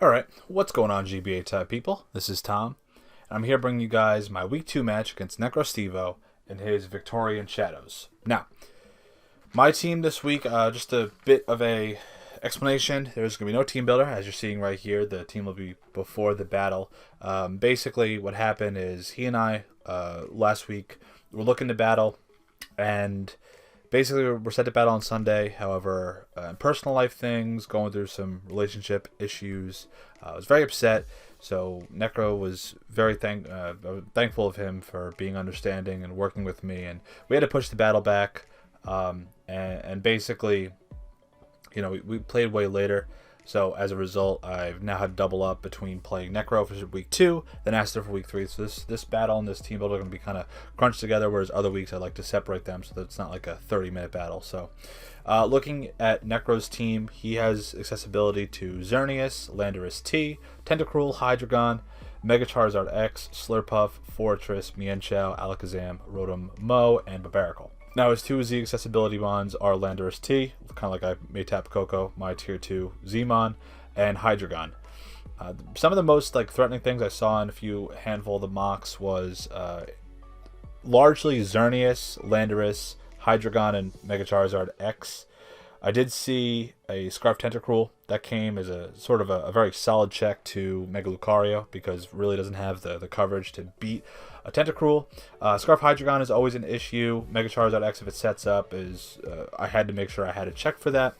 Alright, what's going on, GBA type people? This is Tom, and I'm here bringing you guys my Week 2 match against necrostevo and his Victorian Shadows. Now, my team this week, just a bit of a explanation. There's going to be no team builder, as you're seeing right here. The team will be before the battle. Basically, what happened is he and I, last week, were looking to battle, and basically, we're set to battle on Sunday. However, in personal life things, going through some relationship issues, I was very upset. So Necro was very thankful of him for being understanding and working with me. And we had to push the battle back. And basically, you know, we played way later. So as a result, I've now had to double up between playing Necro for week 2, then Aster for week 3. So this battle and this team builder are going to be kind of crunched together, whereas other weeks I like to separate them so that it's not like a 30-minute battle. So looking at Necro's team, he has accessibility to Xerneas, Landorus T, Tentacruel, Hydreigon, Mega Charizard X, Slurpuff, Fortress, Mienshao, Alakazam, Rotom Mow, and Babaracle. Now, his 2 Z accessibility mons are Landorus T, kind of like I made Tapu Koko, my tier 2 Z-mon, and Hydreigon. Some of the most threatening things I saw in a handful of the mocks was largely Xerneas, Landorus, Hydreigon, and Mega Charizard X. I did see a Scarf Tentacruel that came as a sort of a very solid check to Mega Lucario because it really doesn't have the coverage to beat a Tentacruel. Scarf Hydreigon is always an issue. Mega Charizard X, if it sets up, is I had to make sure I had a check for that.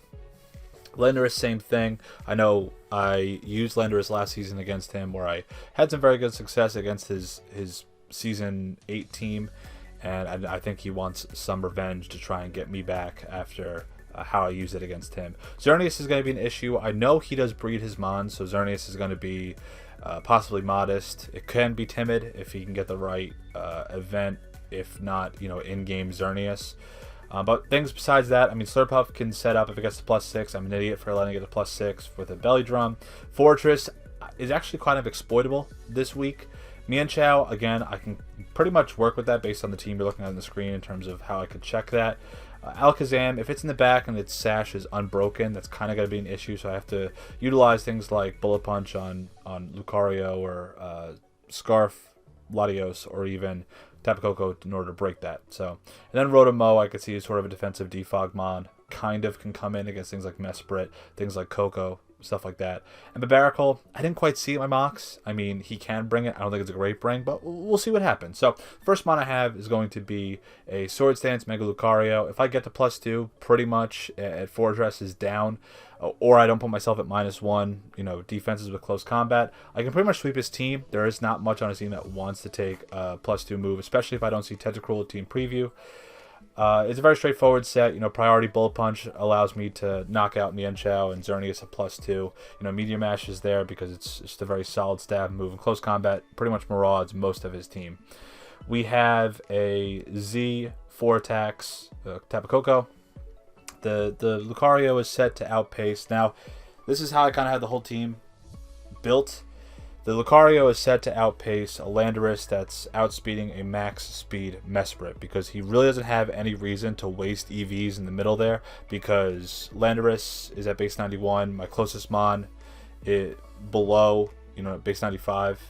Landorus, same thing. I know I used Landorus last season against him where I had some very good success against his Season 8 team, and I think he wants some revenge to try and get me back after how I used it against him. Xerneas is going to be an issue. I know he does breed his mons, so Xerneas is going to be possibly modest. It can be timid if he can get the right event, if not, in-game Xerneas. But things besides that, I mean, Slurpuff can set up if it gets to +6. I'm an idiot for letting it get to +6 with a belly drum. Fortress is actually kind of exploitable this week. Mienshao, again, I can pretty much work with that based on the team you're looking at on the screen in terms of how I could check that. Alakazam, if it's in the back and its sash is unbroken, that's kind of going to be an issue, so I have to utilize things like Bullet Punch on Lucario or Scarf, Latios, or even Tapu Koko in order to break that. So, and then Rotom Mow, I could see as sort of a defensive defog mon, kind of can come in against things like Mesprit, things like Koko, stuff like that. And Babaracle, I didn't quite see it in my mocks. I mean, he can bring it. I don't think it's a great bring, but we'll see what happens. So, first mon I have is going to be a Sword Stance Mega Lucario. If I get to +2, pretty much at Fortress is down, or I don't put myself at -1, defenses with close combat, I can pretty much sweep his team. There is not much on his team that wants to take a +2 move, especially if I don't see Tentacruel team preview. It's a very straightforward set. Priority Bullet Punch allows me to knock out Mienshao and Xerneas at +2. Meteor Mash is there because it's just a very solid stab move. In close combat, pretty much marauds most of his team. We have a Z 4 attacks, Tapu Koko. The Lucario is set to outpace. Now, this is how I kind of had the whole team built. The Lucario is set to outpace a Landorus that's outspeeding a max speed Mesprit because he really doesn't have any reason to waste EVs in the middle there because Landorus is at base 91. My closest mon is below, base 95.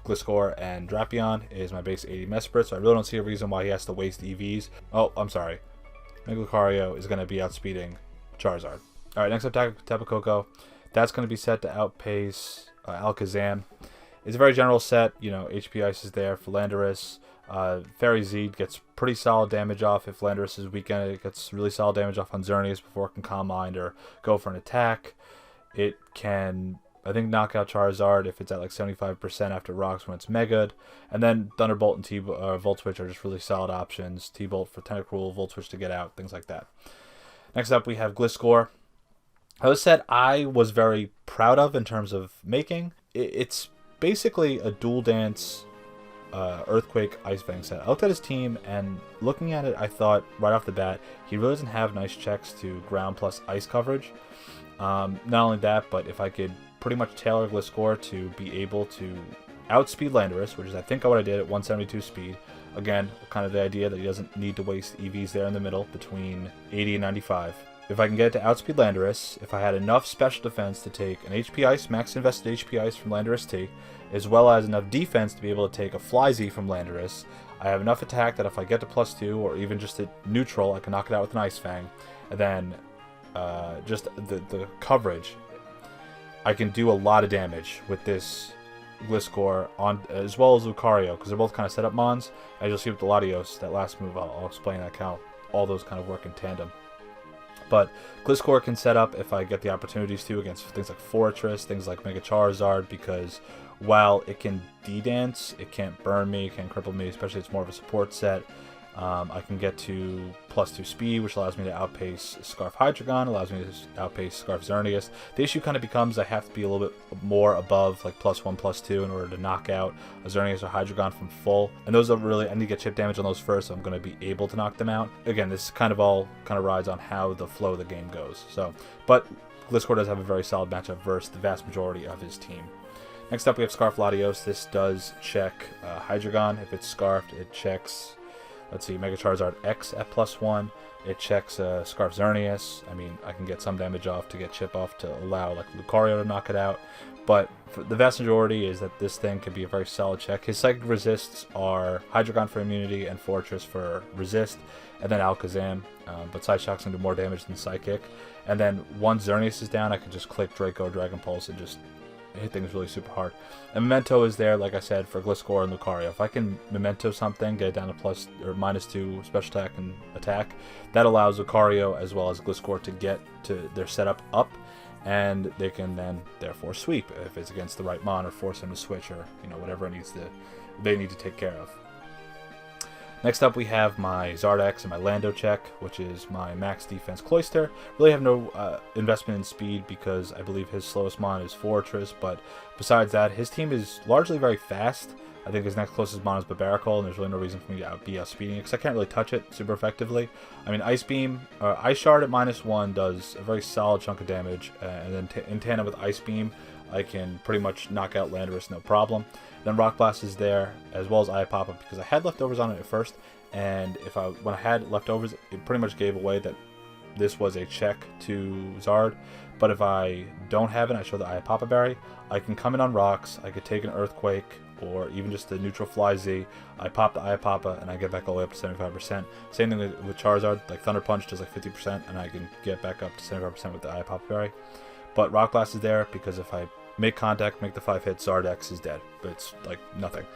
Gliscor and Drapion is my base 80 Mesprit, so I really don't see a reason why he has to waste EVs. Oh, I'm sorry. Mega Lucario is going to be outspeeding Charizard. Alright, next up, Tapu Koko. That's going to be set to outpace Alakazam. It's a very general set. HP Ice is there for Landorus. Fairy Z gets pretty solid damage off. If Landorus is weakened, it gets really solid damage off on Xerneas before it can Calm Mind or go for an attack. It can, I think, knock out Charizard if it's at 75% after rocks when it's Mega'd. And then Thunderbolt and Volt Switch are just really solid options. T-Bolt for Tentacruel, Volt Switch to get out, things like that. Next up, we have Gliscor. A set I was very proud of in terms of making. It's basically a dual dance Earthquake Ice Fang set. I looked at his team and looking at it, I thought right off the bat, he really doesn't have nice checks to ground plus ice coverage. Not only that, but if I could pretty much tailor Gliscor to be able to outspeed Landorus, which is I think what I did at 172 speed. Again, kind of the idea that he doesn't need to waste EVs there in the middle between 80 and 95. if I can get it to outspeed Landorus, if I had enough special defense to take an HP Ice, max invested HP Ice from Landorus T, as well as enough defense to be able to take a Fly Z from Landorus, I have enough attack that if I get to +2 or even just a neutral, I can knock it out with an Ice Fang. And then just the coverage, I can do a lot of damage with this Gliscor on, as well as Lucario, because they're both kind of setup mons. As you'll see with the Latios, that last move, I'll explain like how all those kind of work in tandem. But Gliscor can set up if I get the opportunities to against things like Fortress, things like Mega Charizard, because while it can D-dance, it can't burn me, it can't cripple me, especially it's more of a support set. I can get to +2 speed, which allows me to outpace Scarf Hydreigon, allows me to outpace Scarf Xerneas. The issue kind of becomes I have to be a little bit more above like +1, +2 in order to knock out a Xerneas or Hydreigon from full. And those are really, I need to get chip damage on those first, so I'm going to be able to knock them out. Again, this kind of rides on how the flow of the game goes. So, but Gliscor does have a very solid matchup versus the vast majority of his team. Next up, we have Scarf Latios. This does check Hydreigon. If it's Scarfed, it checks, let's see, Mega Charizard X at +1. It checks Scarf Xerneas. I mean, I can get some damage off to get chip off to allow like Lucario to knock it out. But for the vast majority is that this thing can be a very solid check. His psychic resists are Hydreigon for immunity and Fortress for resist, and then Alakazam. But Side Shock's going to do more damage than Psychic. And then once Xerneas is down, I can just click Draco, Dragon Pulse, and just hit things really super hard. And Memento is there, like I said, for Gliscor and Lucario. If I can Memento something, get it down to plus or -2 special attack and attack, that allows Lucario as well as Gliscor to get to their setup up, and they can then therefore sweep if it's against the right mon, or force them to switch, or whatever they need to take care of. Next up, we have my Zardex and my Lando check, which is my max defense Cloyster. Really have no investment in speed because I believe his slowest mon is Fortress, but besides that, his team is largely very fast. I think his next closest mon is Barbaracle, and there's really no reason for me to be outspeeding it because I can't really touch it super effectively. I mean, Ice Beam, Ice Shard at -1 does a very solid chunk of damage, and then in tandem with Ice Beam, I can pretty much knock out Landorus no problem. Then Rock Blast is there, as well as Iapapa, because I had leftovers on it at first, and when I had leftovers, it pretty much gave away that this was a check to Zard. But if I don't have it, I show the Iapapa Berry, I can come in on rocks, I could take an Earthquake, or even just the neutral Fly Z, I pop the Iapapa, and I get back all the way up to 75%. Same thing with Charizard, like Thunder Punch does like 50%, and I can get back up to 75% with the Iapapa Berry. But Rock Blast is there, because if I make contact, make the 5 hits, Zardex is dead. But it's like nothing.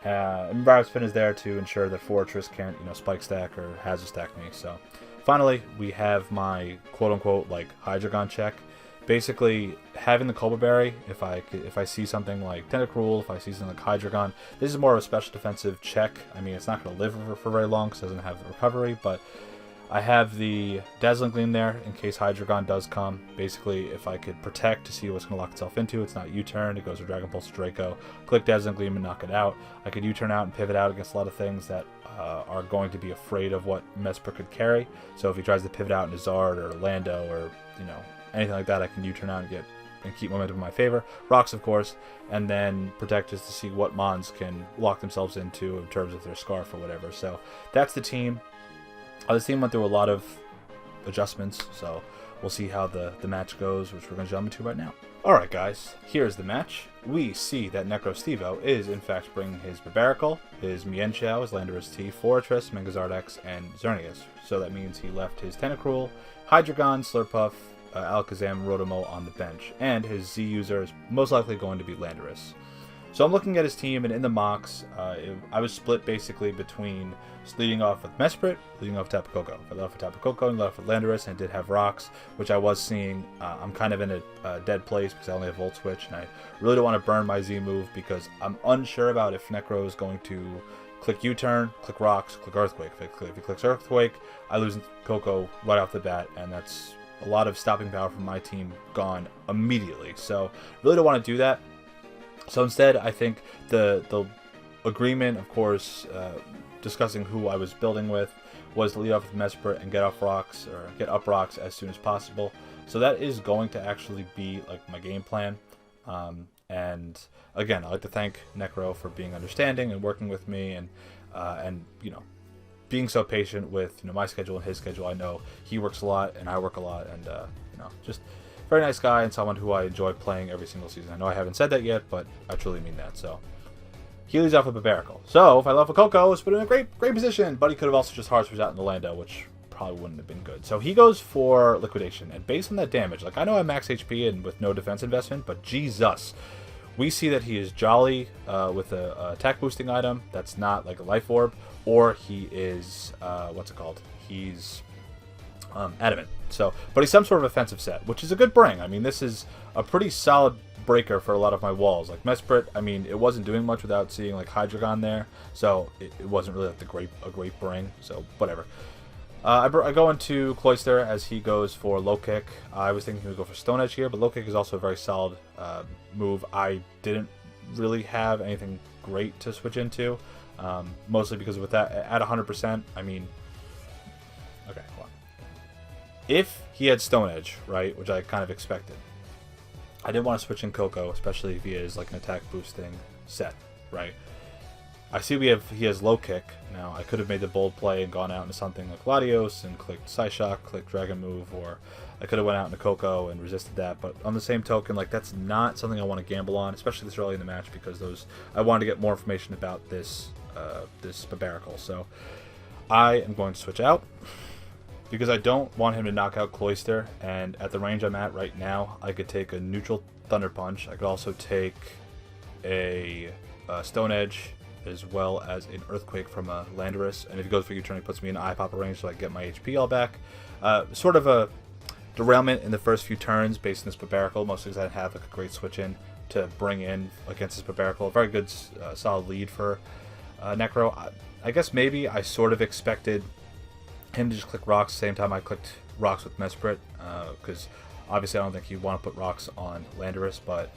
And Vibe Spin is there to ensure that Fortress can't, spike stack or hazard stack me. So finally, we have my quote-unquote like Hydreigon check. Basically, having the Cobra Berry, if I see something like Tentacruel, if I see something like Hydreigon, this is more of a special defensive check. I mean, it's not going to live for very long because it doesn't have the recovery, but I have the Dazzling Gleam there in case Hydreigon does come. Basically, if I could protect to see what's going to lock itself into, it's not U-turn, it goes to Dragon Pulse to Draco, click Dazzling Gleam and knock it out. I could U-turn out and pivot out against a lot of things that are going to be afraid of what Mesprit could carry. So if he tries to pivot out into Zard or Lando or, anything like that, I can U-turn out and keep momentum in my favor. Rocks, of course, and then protect just to see what mons can lock themselves into in terms of their Scarf or whatever. So that's the team. This team went through a lot of adjustments, so we'll see how the match goes, which we're going to jump into right now. Alright guys, here's the match. We see that necrostevo is in fact bringing his Barbaracle, his Mienshao, his Landorus T, Fortress, Megazord X, and Xerneas. So that means he left his Tentacruel, Hydreigon, Slurpuff, Alakazam, Rotomo on the bench, and his Z user is most likely going to be Landorus. So I'm looking at his team, and in the mocks, I was split basically between leading off with Mesprit, leading off with Tapu Koko. I led off with Tapu Koko and led off with Landorus, and I did have rocks, which I was seeing. I'm kind of in a dead place because I only have Volt Switch, and I really don't want to burn my Z move because I'm unsure about if Necro is going to click U-turn, click rocks, click Earthquake. If he clicks Earthquake, I lose Koko right off the bat, and that's a lot of stopping power from my team gone immediately. So really don't want to do that. So instead, I think the agreement, of course, discussing who I was building with, was to lead off with Mesprit and get up rocks as soon as possible. So that is going to actually be like my game plan. And again, I'd like to thank Necro for being understanding and working with me, and being so patient with my schedule and his schedule. I know he works a lot and I work a lot, and just very nice guy and someone who I enjoy playing every single season. I know I haven't said that yet, but I truly mean that. So he leads off with Barbarical. So if I left with Coco, it's put in a great position, but he could have also just hard switched out in the Lando, which probably wouldn't have been good. So he goes for Liquidation, and based on that damage, like I know I'm max HP and with no defense investment, but Jesus, we see that he is Jolly with a attack boosting item that's not like a Life Orb, or he is what's it called? He's Adamant. So, but he's some sort of offensive set, which is a good bring. I mean, this is a pretty solid breaker for a lot of my walls. Like Mesprit, I mean, it wasn't doing much without seeing like Hydreigon there, so it wasn't really like a great bring. So whatever. I go into Cloyster as he goes for Low Kick. I was thinking he would go for Stone Edge here, but Low Kick is also a very solid move. I didn't really have anything great to switch into, mostly because with that at 100%, I mean, okay, hold on. If he had Stone Edge, right, which I kind of expected, I didn't want to switch in Coco, especially if he is like an attack boosting set, right? I see he has Low Kick. Now, I could have made the bold play and gone out into something like Latios and clicked Psyshock, clicked Dragon Move, or I could have went out into Coco and resisted that. But on the same token, like that's not something I want to gamble on, especially this early in the match, because I wanted to get more information about this Barbarical. So I am going to switch out because I don't want him to knock out Cloyster, and at the range I'm at right now, I could take a neutral Thunder Punch. I could also take a Stone Edge, as well as an Earthquake from a Landorus, and if he goes for U-turn, he puts me in Eye Popper range, so I get my HP all back. Sort of a derailment in the first few turns based on this Barbarical, mostly because I didn't have like a great switch in to bring in against this Barbarical. A very good, solid lead for Necro. I guess maybe I sort of expected him to just click Rocks the same time I clicked Rocks with Mesprit, because obviously I don't think you want to put Rocks on Landorus, but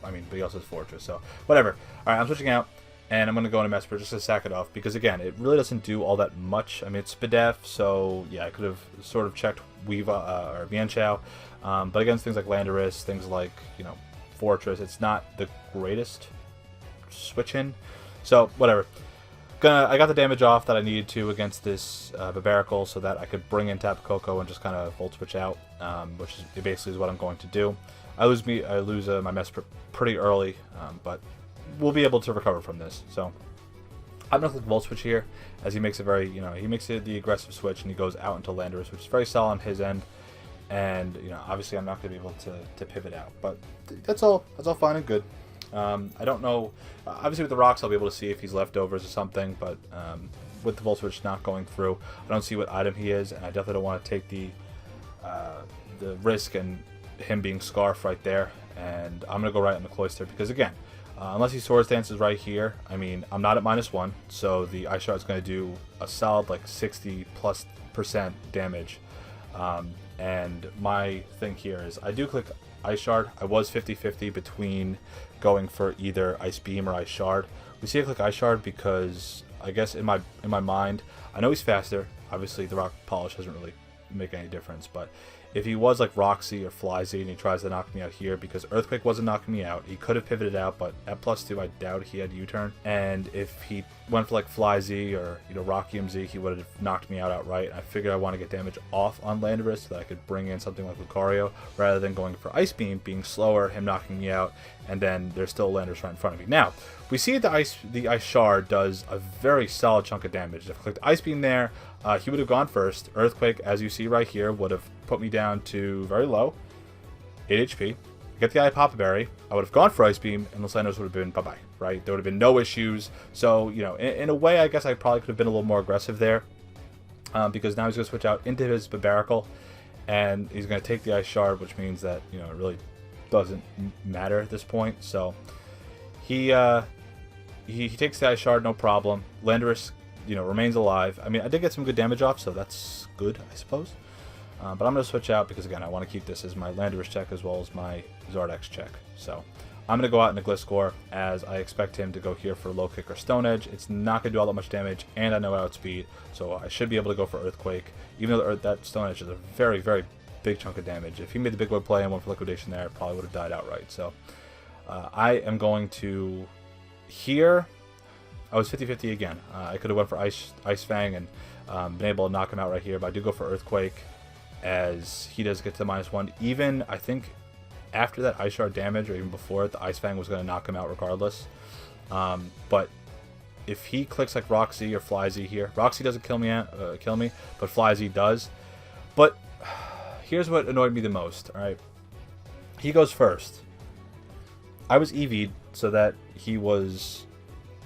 I mean, but he also has Fortress, so whatever. Alright, I'm switching out. And I'm going to go into Mesprit just to sack it off, because again, it really doesn't do all that much. I mean, it's Spadef, so yeah, I could have sort of checked Weeva or Mienshao. But against things like Landorus, things like, Fortress, it's not the greatest switch in. So, whatever. I got the damage off that I needed to against this Barbarical, so that I could bring in Tapu Koko and just kind of Volt Switch out, which is basically what I'm going to do. I lose my Mesprit pretty early, but we'll be able to recover from this. So I'm going to click Volt Switch here, as he makes it very, he makes it the aggressive switch, and he goes out into Landorus, which is very solid on his end. And, obviously I'm not going to be able to pivot out, but that's all fine and good. I don't know, obviously with the Rocks I'll be able to see if he's leftovers or something, but with the Volt Switch not going through, I don't see what item he is, and I definitely don't want to take the risk and him being Scarf right there. And I'm going to go right into Cloyster, because again, unless he Swords Dances right here, I mean, I'm not at -1, so the Ice Shard is going to do a solid like 60+% damage. And my thing here is I do click Ice Shard. I was 50-50 between going for either Ice Beam or Ice Shard. We see I click Ice Shard because I guess in my mind, I know he's faster. Obviously, the Rock Polish doesn't really make any difference, but if he was like Roxy or Flyzy and he tries to knock me out here, because Earthquake wasn't knocking me out, he could have pivoted out, but at +2 I doubt he had U-turn. And if he went for like Flyzy or Rocky MZ, he would have knocked me out outright. I figured I want to get damage off on Landorus so that I could bring in something like Lucario, rather than going for Ice Beam, being slower, him knocking me out, and then there's still Landorus right in front of me. Now, we see the Ice Shard does a very solid chunk of damage. If I clicked Ice Beam there, he would have gone first. Earthquake, as you see right here, would have put me down to very low, 8 HP. Get the Eye Papa Berry. I would have gone for Ice Beam, and the Landorus would have been bye-bye, right? There would have been no issues. So, in a way, I guess I probably could have been a little more aggressive there, because now he's going to switch out into his Barbarical, and he's going to take the Ice Shard, which means that, it really doesn't matter at this point. So, he takes the Ice Shard, no problem. Landorus, remains alive. I mean, I did get some good damage off, so that's good, I suppose. But I'm going to switch out because, again, I want to keep this as my Landorus check as well as my Zardex check. So I'm going to go out into Gliscor, as I expect him to go here for Low Kick or Stone Edge. It's not going to do all that much damage, and I know outspeed, so I should be able to go for Earthquake, even though that Stone Edge is a very, very big chunk of damage. If he made the big boy play and went for Liquidation there, I probably would have died outright. So I am going to here I was 50-50 again. I could have went for Ice Fang and been able to knock him out right here, but I do go for Earthquake, as he does get to the -1. Even, I think, after that Ice Shard damage, or even before it, the Ice Fang was going to knock him out regardless. But if he clicks like Roxy or Flyzy here, Roxy doesn't kill me, but Flyzy does. But here's what annoyed me the most, alright? He goes first. I was EV'd so that he was...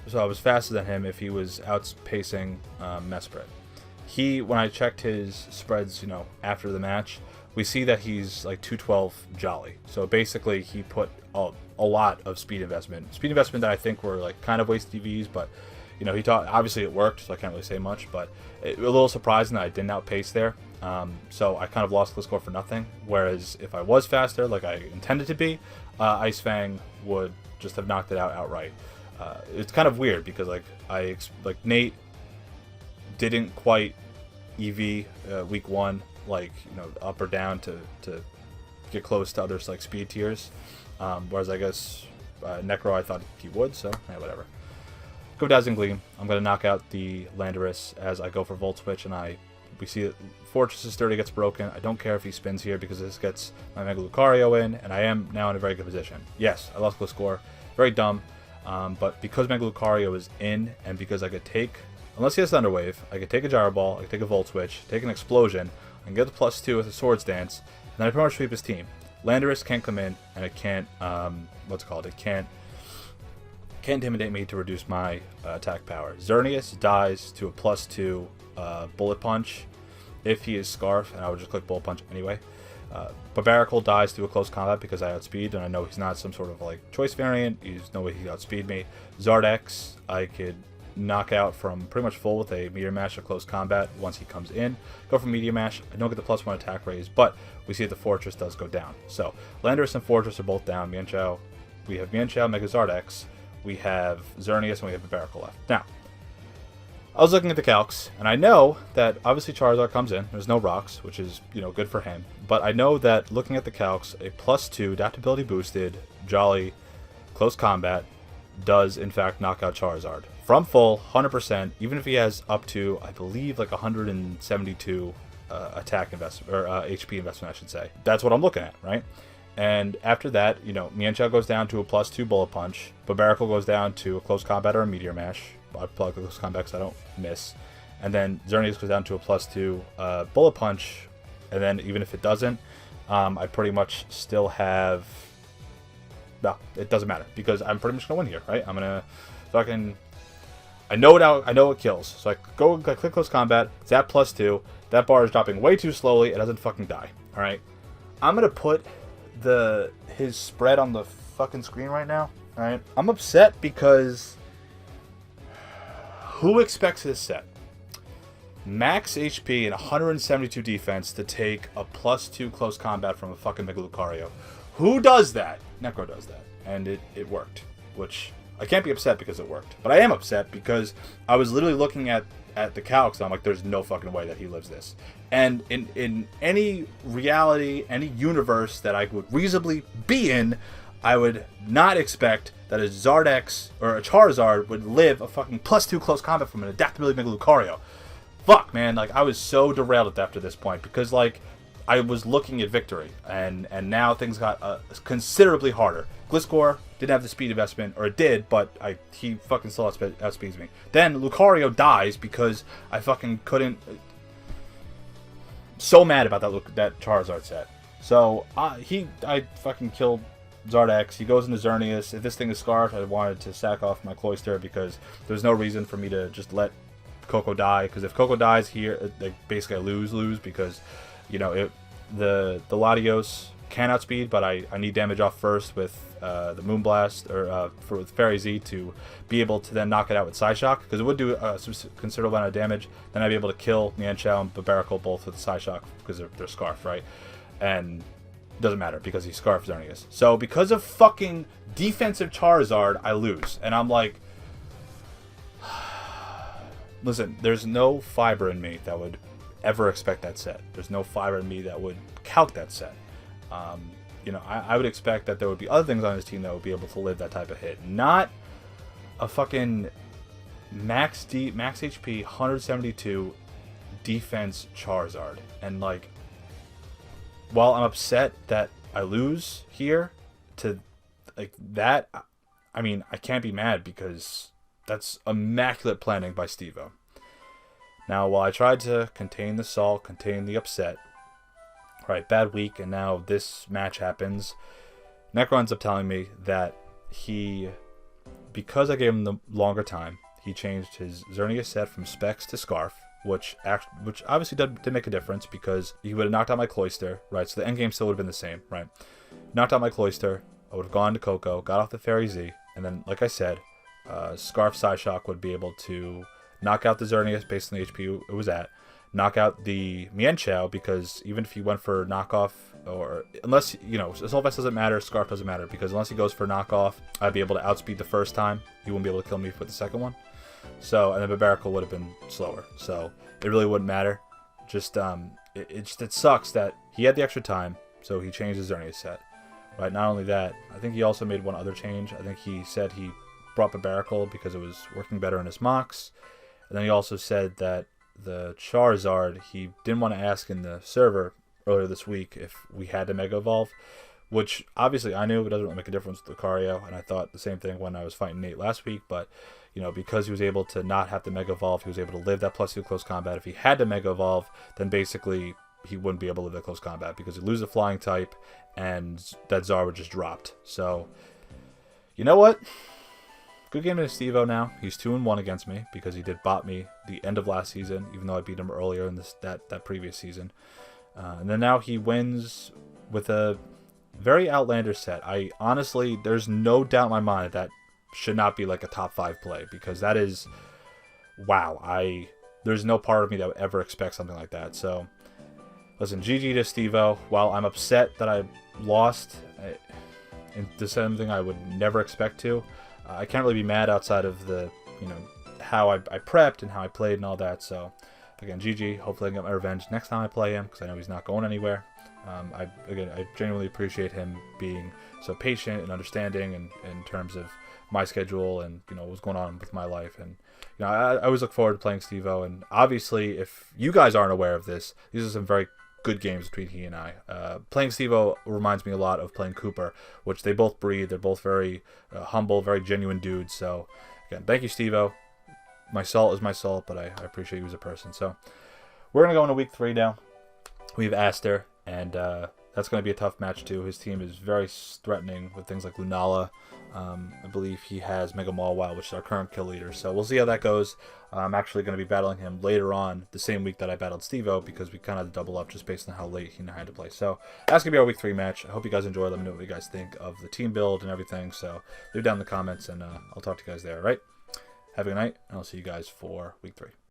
So I was faster than him if he was outpacing Mesprit. When I checked his spreads, after the match, we see that he's like 212 Jolly. So basically, he put a lot of speed investment. Speed investment that I think were like kind of waste EVs, but he taught. Obviously, it worked, so I can't really say much. But a little surprising that I didn't outpace there. So I kind of lost the score for nothing. Whereas if I was faster, like I intended to be, Ice Fang would just have knocked it out outright. It's kind of weird because Nate didn't quite EV week 1, up or down to get close to others like speed tiers, whereas I guess Necro I thought he would, so yeah, whatever. Go Dazzling Gleam. I'm gonna knock out the Landorus as I go for Volt Switch, and we see that Fortress's Sturdy gets broken. I don't care if he spins here because this gets my Mega Lucario in, and I am now in a very good position. Yes, I lost the score, very dumb. But because Mega Lucario is in, and because I could take, unless he has Thunder Wave, I could take a Gyro Ball, I could take a Volt Switch, take an Explosion, I can get the +2 with a Swords Dance, and then I pretty much sweep his team. Landorus can't come in, and it can't, it can't intimidate me to reduce my attack power. Xerneas dies to a +2 Bullet Punch if he is Scarf, and I would just click Bullet Punch anyway. Barbaracle dies to a close combat because I outspeed, and I know he's not some sort of choice variant. There's no way he outspeed me. Zardex I could knock out from pretty much full with a Meteor Mash or close combat once he comes in. Go for Meteor Mash. I don't get the +1 attack raise, but we see that the Fortress does go down. So Landorus and Fortress are both down. We have Mienshao, Mega Zardex. We have Xerneas, and we have Barbaracle left. Now, I was looking at the calcs, and I know that obviously Charizard comes in. There's no rocks, which is, good for him. But I know that looking at the calcs, a +2 adaptability boosted Jolly close combat does in fact knock out Charizard from full 100%, even if he has up to, I believe, 172 attack investment, or HP investment, I should say. That's what I'm looking at, right? And after that, Mienshao goes down to a +2 Bullet Punch. Barbaracle goes down to a close combat or a Meteor Mash. I plug those comebacks, I don't miss. And then Xerneas goes down to a +2 Bullet Punch. And then even if it doesn't, I pretty much still have... No, it doesn't matter because I'm pretty much going to win here, right? I know it kills. So I click close combat. It's at +2. That bar is dropping way too slowly. It doesn't fucking die, all right? I'm going to put his spread on the fucking screen right now, all right? I'm upset because... Who expects this set? Max HP and 172 defense to take a +2 close combat from a fucking Mega Lucario. Who does that? Necro does that. And it worked. Which, I can't be upset because it worked. But I am upset because I was literally looking at the calcs and I'm like, there's no fucking way that he lives this. And in any reality, any universe that I would reasonably be in, I would not expect that a Zardex or a Charizard would live a fucking +2 close combat from an adaptability Mega Lucario. Fuck, man. I was so derailed after this point because, I was looking at victory, and now things got considerably harder. Gliscor didn't have the speed investment, or it did, but he fucking still outspeeds me. Then Lucario dies because I fucking couldn't... So mad about that Charizard set. So, I fucking killed Zardex. He goes into Xerneas. If this thing is Scarfed, I wanted to sack off my Cloyster because there's no reason for me to just let Coco die. Because if Coco dies here, basically I lose because, the Latios can outspeed, but I need damage off first with the Moonblast or with Fairy Z to be able to then knock it out with Psyshock, because it would do a considerable amount of damage. Then I'd be able to kill Mienshao and Barbaracle both with Psyshock because they're Scarf, right? And doesn't matter because he Scarf Xerneas. So because of fucking defensive Charizard, I lose. And I'm like, listen, there's no fiber in me that would ever expect that set. There's no fiber in me that would calc that set. I would expect that there would be other things on his team that would be able to live that type of hit. Not a fucking max HP, 172 defense Charizard. And like, while I'm upset that I lose here to like that, I mean, I can't be mad because that's immaculate planning by Stevo. Now, while I tried to contain the salt, contain the upset, right, bad week, and now this match happens, Necro ends up telling me that because I gave him the longer time, he changed his Zinnia set from Specs to Scarf, which obviously did make a difference because he would have knocked out my Cloyster, right? So the end game still would have been the same, right? Knocked out my Cloyster, I would have gone to Coco, got off the Fairy Z, and then, like I said, Scarf Psyshock would be able to knock out the Xerneas based on the HP it was at, knock out the Mienshao, because even if he went for knockoff, or unless, you know, Assault Vest doesn't matter, Scarf doesn't matter, because unless he goes for knockoff, I'd be able to outspeed the first time. He wouldn't be able to kill me with the second one. So, and then Barbaracle would have been slower. So, it really wouldn't matter. Just, it sucks that he had the extra time, so he changed his Xerneas set. Right, not only that, I think he also made one other change. I think he said he brought Barbaracle because it was working better in his mocks. And then he also said that the Charizard, he didn't want to ask in the server earlier this week if we had to Mega Evolve, which obviously I knew it doesn't really make a difference with Lucario, and I thought the same thing when I was fighting Nate last week, but, you know, because he was able to not have to Mega Evolve, he was able to live that +2 close combat. If he had to Mega Evolve, then basically he wouldn't be able to live that close combat because he'd lose the flying type, and that Zar would just dropped. So, you know what? Good game against Stevo now. He's 2-1 against me because he did bot me the end of last season, even though I beat him earlier in that previous season. And then now he wins with a very outlandish set. I honestly, there's no doubt in my mind that should not be like a top 5 play, because that is, wow. There's no part of me that would ever expect something like that. So, listen, GG to Stevo. While I'm upset that I lost, into something I would never expect to, I can't really be mad outside of the, you know, how I prepped and how I played and all that. So, again, GG. Hopefully I can get my revenge next time I play him, because I know he's not going anywhere. I genuinely appreciate him being so patient and understanding in terms of my schedule and, you know, what's going on with my life. And, you know, I always look forward to playing Stevo. And obviously, if you guys aren't aware of this, these are some very good games between he and I. Playing Stevo reminds me a lot of playing Cooper, which they both breed. They're both very humble, very genuine dudes. So, again, thank you, Stevo. My salt is my salt, but I appreciate you as a person. So, we're going to go into week 3 now. We have Aster, and that's going to be a tough match, too. His team is very threatening with things like Lunala. I believe he has Mega Mawile, which is our current kill leader. So we'll see how that goes. I'm actually going to be battling him later on the same week that I battled Stevo, because we kind of double up just based on how late he and I had to play. So that's going to be our week 3 match. I hope you guys enjoy. Let me know what you guys think of the team build and everything. So leave it down in the comments, and I'll talk to you guys there, all right? Have a good night, and I'll see you guys for week 3.